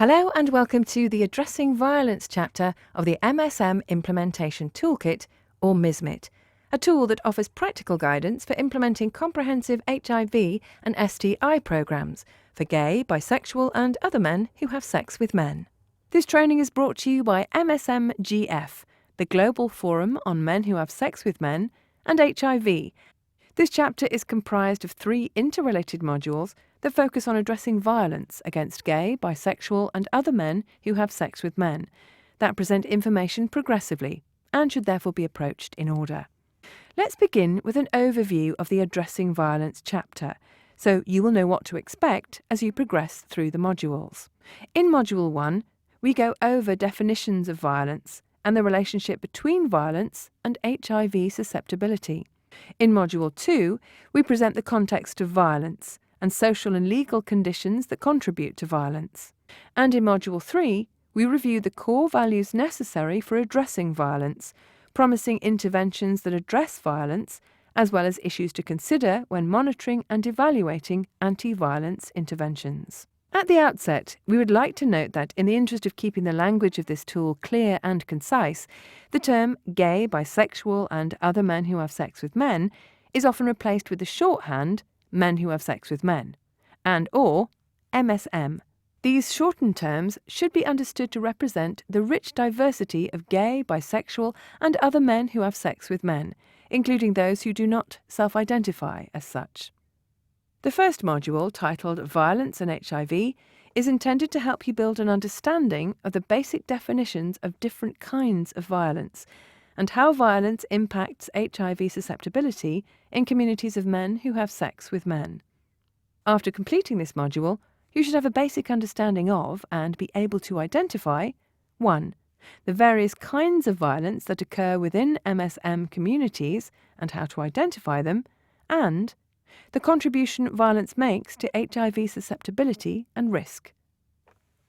Hello and welcome to the Addressing Violence chapter of the MSM Implementation Toolkit, or MSMIT, a tool that offers practical guidance for implementing comprehensive HIV and STI programs for gay, bisexual and other men who have sex with men. This training is brought to you by MSMGF, the Global Forum on Men Who Have Sex with Men, and HIV. This chapter is comprised of 3 interrelated modules that focus on addressing violence against gay, bisexual and other men who have sex with men, that present information progressively and should therefore be approached in order. Let's begin with an overview of the Addressing Violence chapter, so you will know what to expect as you progress through the modules. In Module 1, we go over definitions of violence and the relationship between violence and HIV susceptibility. In Module 2, we present the context of violence and social and legal conditions that contribute to violence. And in Module 3, we review the core values necessary for addressing violence, promising interventions that address violence, as well as issues to consider when monitoring and evaluating anti-violence interventions. At the outset, we would like to note that, in the interest of keeping the language of this tool clear and concise, the term gay, bisexual and other men who have sex with men is often replaced with the shorthand men who have sex with men, and or MSM. These shortened terms should be understood to represent the rich diversity of gay, bisexual and other men who have sex with men, including those who do not self-identify as such. The first module, titled Violence and HIV, is intended to help you build an understanding of the basic definitions of different kinds of violence and how violence impacts HIV susceptibility in communities of men who have sex with men. After completing this module, you should have a basic understanding of and be able to identify 1. The various kinds of violence that occur within MSM communities and how to identify them, and the contribution violence makes to HIV susceptibility and risk.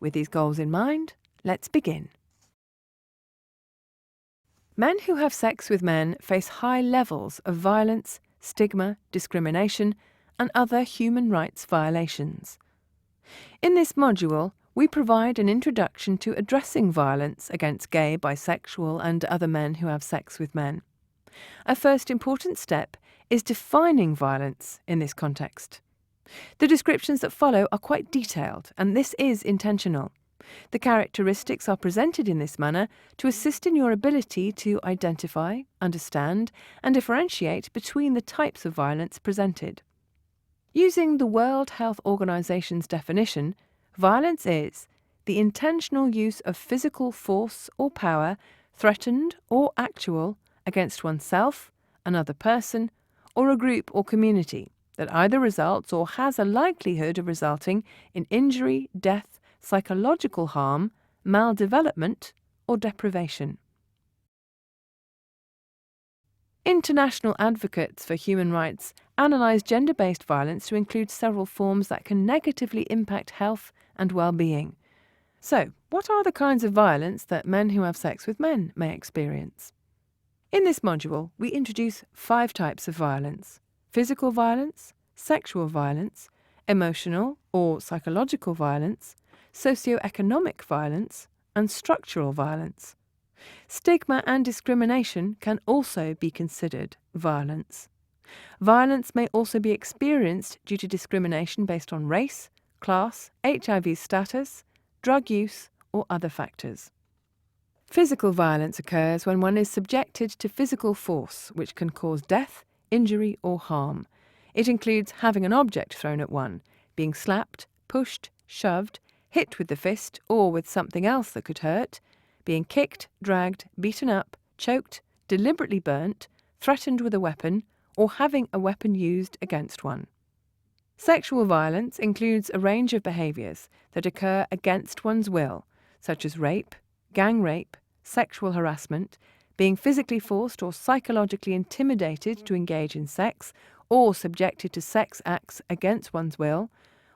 With these goals in mind, let's begin. Men who have sex with men face high levels of violence, stigma, discrimination, and other human rights violations. In this module, we provide an introduction to addressing violence against gay, bisexual, and other men who have sex with men. A first important step is defining violence in this context. The descriptions that follow are quite detailed, and this is intentional. The characteristics are presented in this manner to assist in your ability to identify, understand, and differentiate between the types of violence presented. Using the World Health Organization's definition, violence is the intentional use of physical force or power, threatened or actual, against oneself, another person, or a group or community that either results or has a likelihood of resulting in injury, death, psychological harm, maldevelopment, or deprivation. International advocates for human rights analyse gender-based violence to include several forms that can negatively impact health and well-being. So, what are the kinds of violence that men who have sex with men may experience? In this module, we introduce 5 types of violence: physical violence, sexual violence, emotional or psychological violence, socio-economic violence, and structural violence. Stigma and discrimination can also be considered violence. Violence may also be experienced due to discrimination based on race, class, HIV status, drug use, or other factors. Physical violence occurs when one is subjected to physical force, which can cause death, injury, or harm. It includes having an object thrown at one, being slapped, pushed, shoved, hit with the fist or with something else that could hurt, being kicked, dragged, beaten up, choked, deliberately burnt, threatened with a weapon, or having a weapon used against one. Sexual violence includes a range of behaviours that occur against one's will, such as rape, gang rape, sexual harassment, being physically forced or psychologically intimidated to engage in sex, or subjected to sex acts against one's will,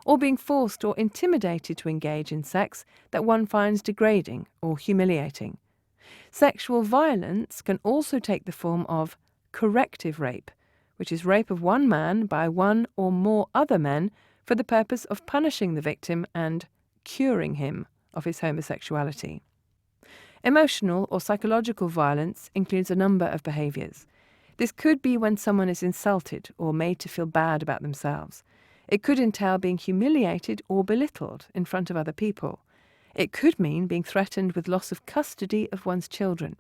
or being forced or intimidated to engage in sex that one finds degrading or humiliating. Sexual violence can also take the form of corrective rape, which is rape of one man by one or more other men for the purpose of punishing the victim and curing him of his homosexuality. Emotional or psychological violence includes a number of behaviours. This could be when someone is insulted or made to feel bad about themselves. It could entail being humiliated or belittled in front of other people. It could mean being threatened with loss of custody of one's children.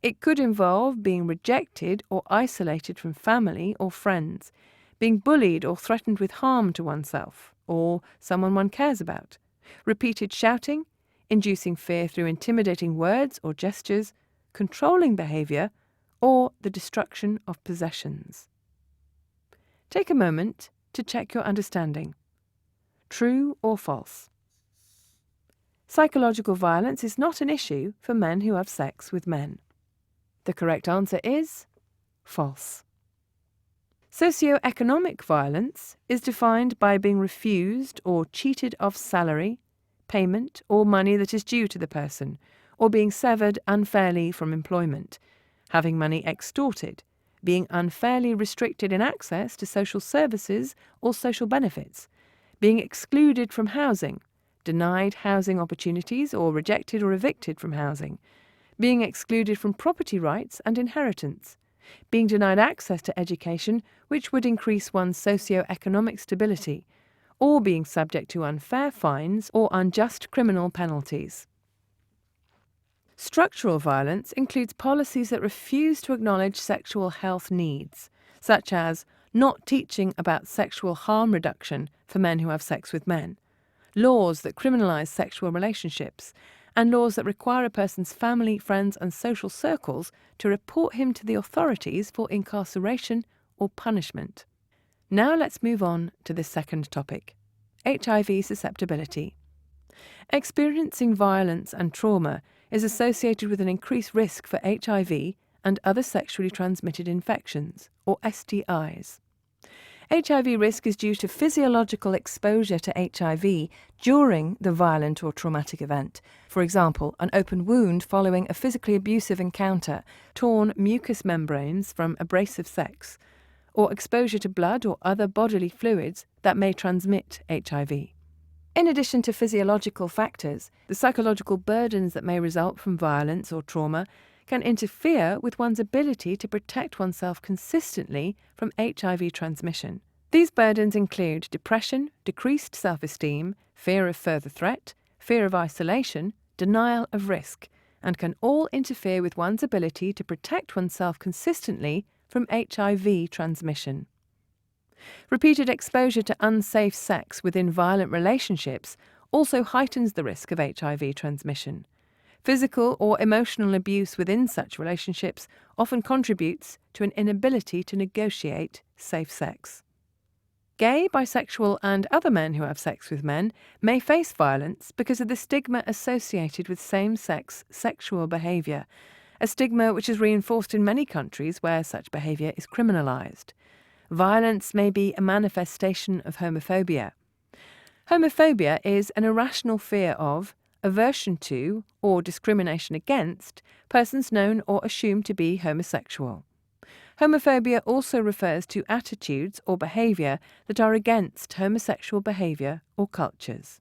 It could involve being rejected or isolated from family or friends, being bullied or threatened with harm to oneself or someone one cares about, repeated shouting, inducing fear through intimidating words or gestures, controlling behaviour, or the destruction of possessions. Take a moment to check your understanding. True or false? Psychological violence is not an issue for men who have sex with men. The correct answer is false. Socioeconomic violence is defined by being refused or cheated of salary, payment, or money that is due to the person, or being severed unfairly from employment, having money extorted, being unfairly restricted in access to social services or social benefits, being excluded from housing, denied housing opportunities or rejected or evicted from housing, being excluded from property rights and inheritance, being denied access to education which would increase one's socio-economic stability, or being subject to unfair fines or unjust criminal penalties. Structural violence includes policies that refuse to acknowledge sexual health needs, such as not teaching about sexual harm reduction for men who have sex with men, laws that criminalise sexual relationships, and laws that require a person's family, friends and social circles to report him to the authorities for incarceration or punishment. Now let's move on to the second topic, HIV susceptibility. Experiencing violence and trauma is associated with an increased risk for HIV and other sexually transmitted infections, or STIs. HIV risk is due to physiological exposure to HIV during the violent or traumatic event. For example, an open wound following a physically abusive encounter, torn mucous membranes from abrasive sex, or exposure to blood or other bodily fluids that may transmit HIV. In addition to physiological factors, the psychological burdens that may result from violence or trauma can interfere with one's ability to protect oneself consistently from HIV transmission. These burdens include depression, decreased self-esteem, fear of further threat, fear of isolation, denial of risk, and can all interfere with one's ability to protect oneself consistently from HIV transmission. Repeated exposure to unsafe sex within violent relationships also heightens the risk of HIV transmission. Physical or emotional abuse within such relationships often contributes to an inability to negotiate safe sex. Gay, bisexual and other men who have sex with men may face violence because of the stigma associated with same-sex sexual behaviour, a stigma which is reinforced in many countries where such behaviour is criminalised. Violence may be a manifestation of homophobia. Homophobia is an irrational fear of, aversion to, or discrimination against persons known or assumed to be homosexual. Homophobia also refers to attitudes or behaviour that are against homosexual behaviour or cultures.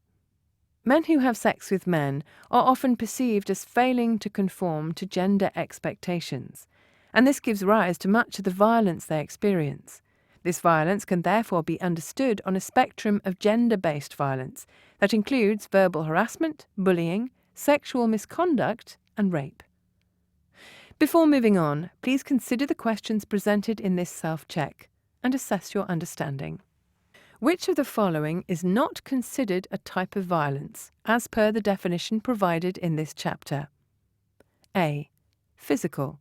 Men who have sex with men are often perceived as failing to conform to gender expectations, and this gives rise to much of the violence they experience. This violence can therefore be understood on a spectrum of gender-based violence that includes verbal harassment, bullying, sexual misconduct, and rape. Before moving on, please consider the questions presented in this self-check and assess your understanding. Which of the following is not considered a type of violence, as per the definition provided in this chapter? A. Physical.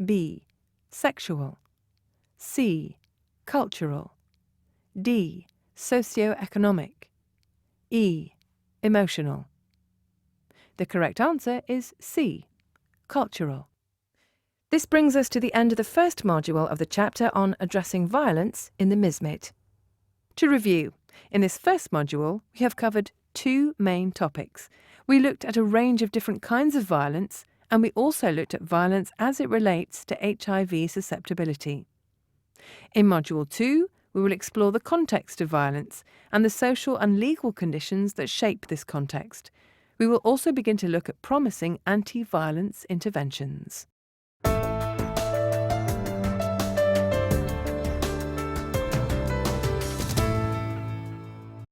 B. Sexual. C. Cultural. D. Socio-economic. E. Emotional. The correct answer is C. Cultural. This brings us to the end of the first module of the chapter on addressing violence in the MSMIT. To review, in this first module, we have covered two main topics. We looked at a range of different kinds of violence, and we also looked at violence as it relates to HIV susceptibility. In Module 2, we will explore the context of violence and the social and legal conditions that shape this context. We will also begin to look at promising anti-violence interventions.